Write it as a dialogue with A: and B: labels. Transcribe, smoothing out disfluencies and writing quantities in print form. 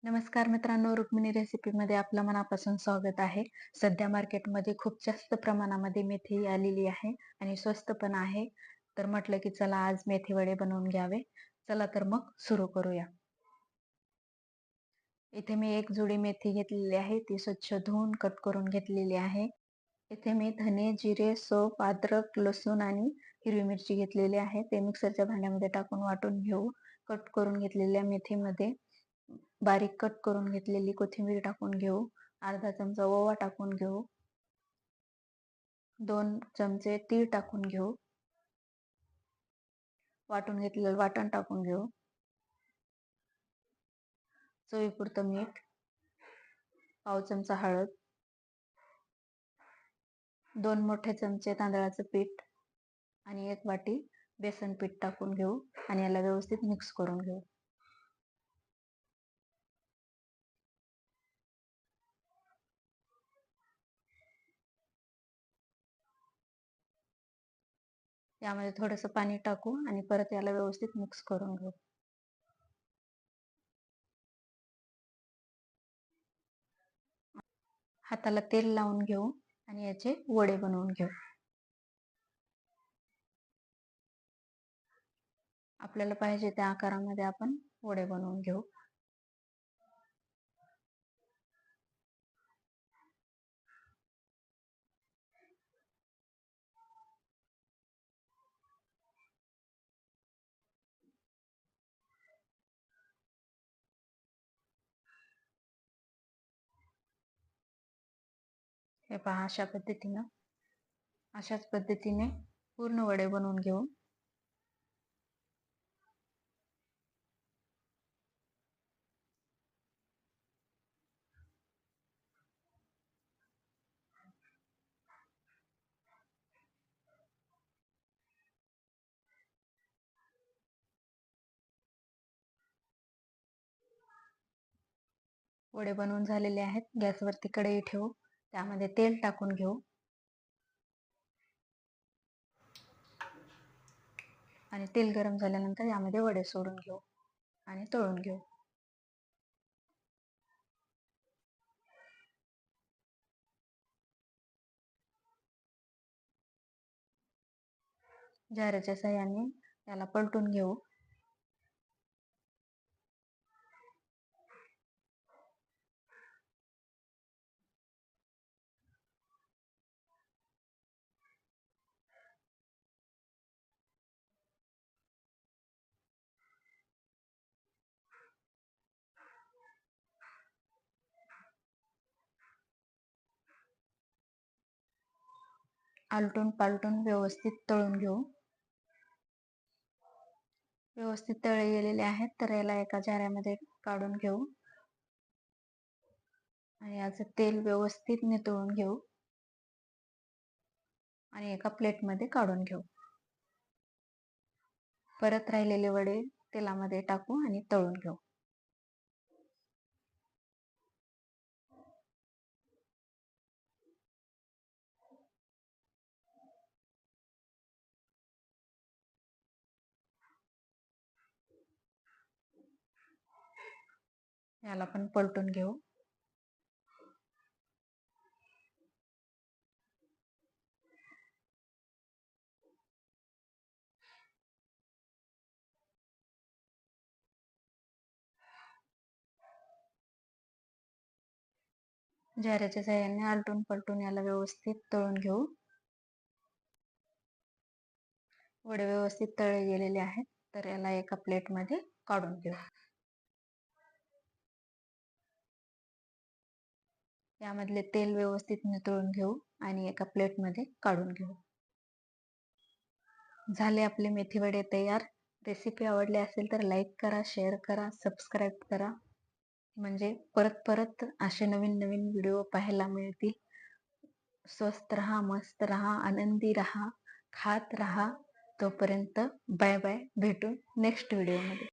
A: नमस्कार मित्रांनो, रुक्मिणी रेसिपीमध्ये आपलं मनापासून स्वागत आहे. सध्या मार्केटमध्ये खूप जास्त प्रमाणामध्ये मेथी आलेली आहे आणि स्वस्त पण आहे. तर म्हटलं की चला आज मेथी वडे बनवून घ्यावे. चला तर मग सुरू करूया. इथे मी एक जुडी मेथी घेतलेली आहे. ती स्वच्छ धुवून कट करून घेतलेली आहे. इथे मी धने, जिरे, सौंफ, अद्रक, लसूण आणि हिरवी मिरची घेतलेली आहे. ते मिक्सरच्या भांड्यामध्ये टाकून वाटून घेऊ. कट करून घेतलेल्या मेथीमध्ये बारीक कट करून घेतलेली कोथिंबीर टाकून घेऊ. अर्धा चमचा ओवा टाकून घेऊ. 2 चमचे तीळ टाकून घेऊ. वाटून घेतलेलं वाटण टाकून घेऊ. चवीपुरतं मीठ, पाव चमचा हळद, 2 मोठे चमचे तांदळाचं पीठ आणि 1 वाटी बेसन पीठ टाकून घेऊ आणि याला व्यवस्थित मिक्स करून घेऊ. यामध्ये थोडंसं पाणी टाकू आणि परत याला व्यवस्थित मिक्स करून घेऊ. हाताला तेल लावून घेऊ आणि याचे वडे बनवून घेऊ. आपल्याला पाहिजे त्या आकारामध्ये आपण वडे बनवून घेऊ. हे पहा अशाच पद्धतीने पूर्ण वडे बनवून घेऊ. वडे बनवून झालेले आहेत. गॅसवरती कढई ठेवू. त्यामध्ये तेल टाकून घेऊ आणि तेल गरम झाल्यानंतर यामध्ये वडे सोडून घेऊ आणि तळून घेऊ. झाऱ्याच्या साहाय्याने याला पलटून घेऊ. आलटून पालटून व्यवस्थित तळून घेऊ. व्यवस्थित तळले गेलेले आहेत तर याला एका झाऱ्यामध्ये काढून घेऊ आणि याचं तेल व्यवस्थित नितळून घेऊ आणि एका प्लेटमध्ये काढून घेऊ. परत राहिलेले वडे तेलामध्ये टाकू आणि तळून घेऊ. याला पण पलटून घेऊ. झाऱ्याच्या साहाय्याने आलटून पलटून याला व्यवस्थित तळून घेऊ. वडे व्यवस्थित तळले गेलेले आहेत तर याला एका प्लेटमध्ये काढून घेऊ. यामधले तेल व्यवस्थित नितळून घेऊ आणि एका प्लेटमध्ये काढून घेऊ. झाले आपले मेथी वडे तयार. रेसिपी आवडली असेल तर लाईक करा, शेअर करा, सबस्क्राईब करा. म्हणजे परत परत असे नवीन नवीन व्हिडिओ पाहायला मिळतील. स्वस्थ रहा, मस्त रहा, आनंदी रहा, खात रहा. तोपर्यंत बाय बाय. भेटू नेक्स्ट व्हिडिओमध्ये.